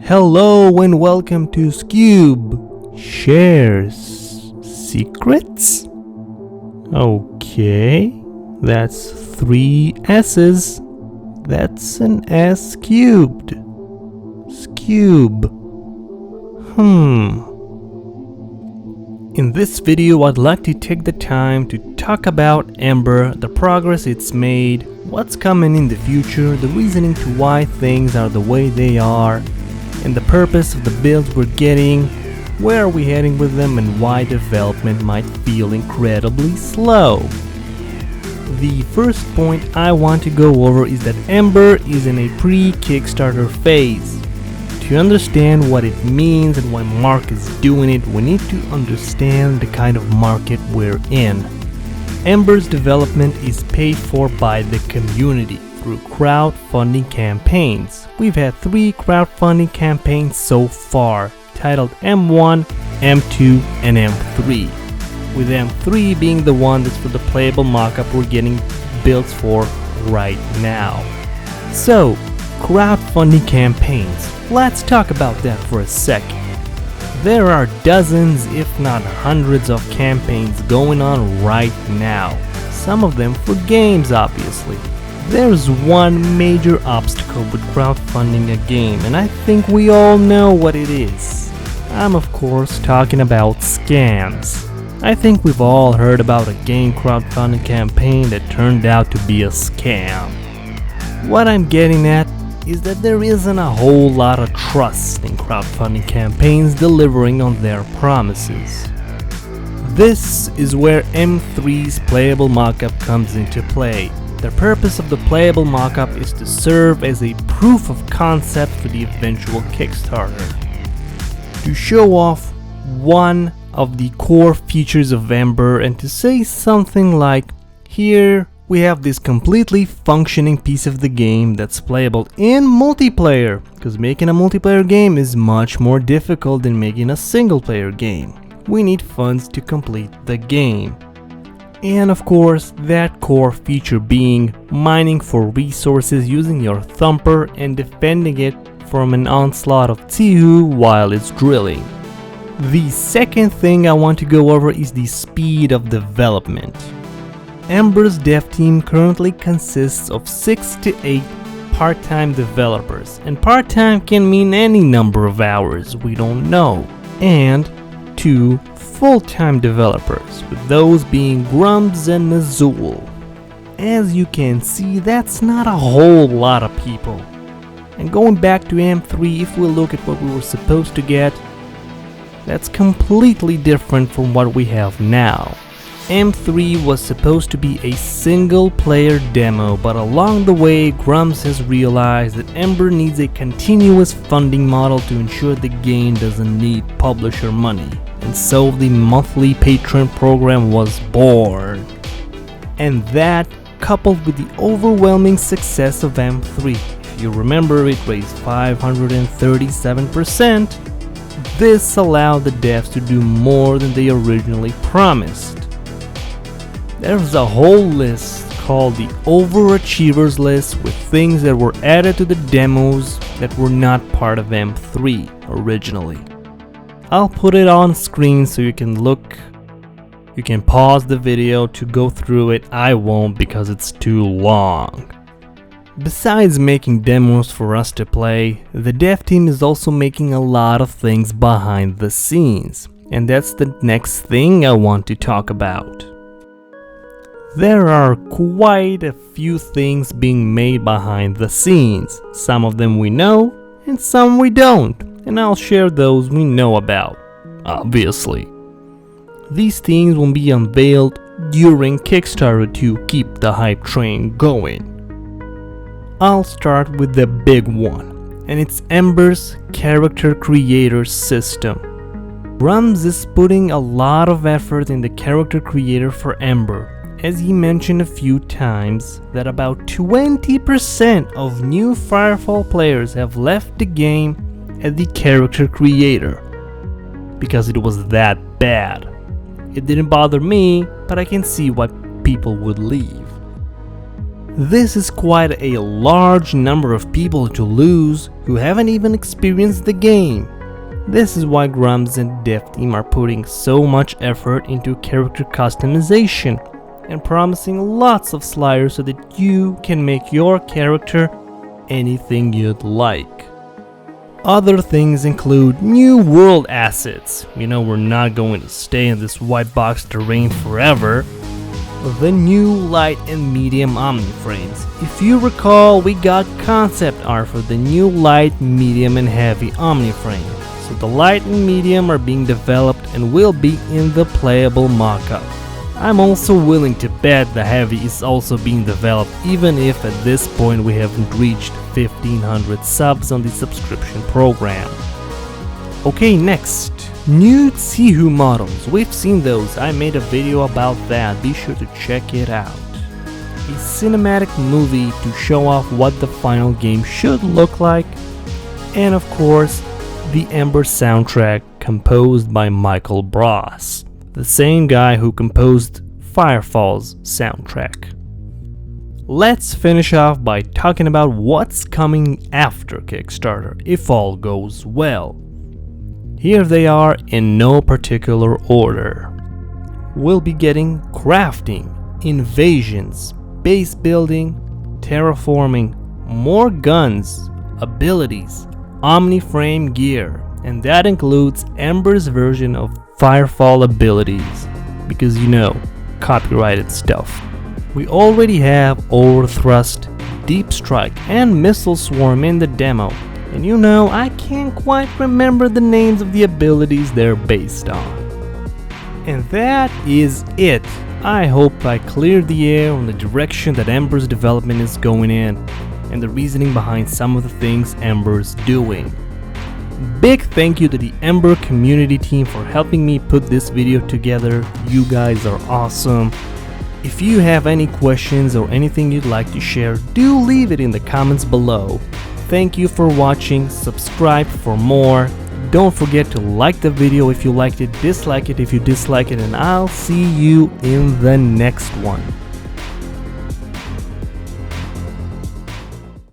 Hello and welcome to Scube Shares Secrets? Okay, that's 3 S's. That's an S cubed. Scube. In this video, I'd like to take the time to talk about Ember, the progress it's made, what's coming in the future, the reasoning to why things are the way they are, and the purpose of the builds we're getting, where are we heading with them, and why development might feel incredibly slow. The first point I want to go over is that Ember is in a pre-Kickstarter phase. To understand what it means and why Mark is doing it, we need to understand the kind of market we're in. Ember's development is paid for by the community through crowdfunding campaigns. We've had 3 crowdfunding campaigns so far, titled M1, M2, and M3. With M3 being the one that's for the playable mockup we're getting builds for right now. So, crowdfunding campaigns. Let's talk about that for a second. There are dozens, if not hundreds, of campaigns going on right now. Some of them for games, obviously. There's one major obstacle with crowdfunding a game, and I think we all know what it is. I'm of course talking about scams. I think we've all heard about a game crowdfunding campaign that turned out to be a scam. What I'm getting at is that there isn't a whole lot of trust in crowdfunding campaigns delivering on their promises. This is where M3's playable mockup comes into play. The purpose of the playable mockup is to serve as a proof of concept for the eventual Kickstarter. To show off one of the core features of Ember and to say something like, here we have this completely functioning piece of the game that's playable in multiplayer, because making a multiplayer game is much more difficult than making a single player game. We need funds to complete the game. And of course, that core feature being mining for resources using your thumper and defending it from an onslaught of Tsi-hu while it's drilling. The second thing I want to go over is the speed of development. Ember's dev team currently consists of 6 to 8 part-time developers, and part-time can mean any number of hours, we don't know, and 2 full-time developers, with those being Grumps and Nazul. As you can see, that's not a whole lot of people. And going back to M3, if we look at what we were supposed to get, that's completely different from what we have now. M3 was supposed to be a single-player demo, but along the way, Grumps has realized that Ember needs a continuous funding model to ensure the game doesn't need publisher money, and so the monthly Patreon program was born. And that, coupled with the overwhelming success of M3, if you remember, it raised 537%, this allowed the devs to do more than they originally promised. There's a whole list called the Overachievers list with things that were added to the demos that were not part of M3 originally. I'll put it on screen so you can look. You can pause the video to go through it. I won't because it's too long. Besides making demos for us to play, the dev team is also making a lot of things behind the scenes, and that's the next thing I want to talk about. There are quite a few things being made behind the scenes. Some of them we know, and some we don't, and I'll share those we know about, obviously. These things will be unveiled during Kickstarter to keep the hype train going. I'll start with the big one, and it's Ember's character creator system. Grumps is putting a lot of effort in the character creator for Ember, as he mentioned a few times that about 20% of new Firefall players have left the game at the character creator because it was that bad. It didn't bother me, but I can see why people would leave. This is quite a large number of people to lose who haven't even experienced the game. This is why Grumps and Dev Team are putting so much effort into character customization and promising lots of sliders so that you can make your character anything you'd like. Other things include new world assets. You know, we're not going to stay in this white box terrain forever. The new light and medium omniframes. If you recall, we got concept art for the new light, medium and heavy omniframe. So the light and medium are being developed and will be in the playable mockup. I'm also willing to bet the heavy is also being developed, even if at this point we haven't reached 1500 subs on the subscription program. Okay, next. New Tsi-hu models. We've seen those, I made a video about that, be sure to check it out. A cinematic movie to show off what the final game should look like, and of course, the Ember soundtrack composed by Michael Bross, the same guy who composed Firefall's soundtrack. Let's finish off by talking about what's coming after Kickstarter, if all goes well. Here they are in no particular order. We'll be getting crafting, invasions, base building, terraforming, more guns, abilities, omniframe gear, and that includes Ember's version of Firefall abilities, because you know, copyrighted stuff. We already have Overthrust, Deep Strike, and Missile Swarm in the demo. And you know, I can't quite remember the names of the abilities they're based on. And that is it. I hope I cleared the air on the direction that Ember's development is going in, and the reasoning behind some of the things Ember's doing. Big thank you to the Ember community team for helping me put this video together. You guys are awesome. If you have any questions or anything you'd like to share, do leave it in the comments below. Thank you for watching, subscribe for more, don't forget to like the video if you liked it, dislike it if you dislike it, and I'll see you in the next one.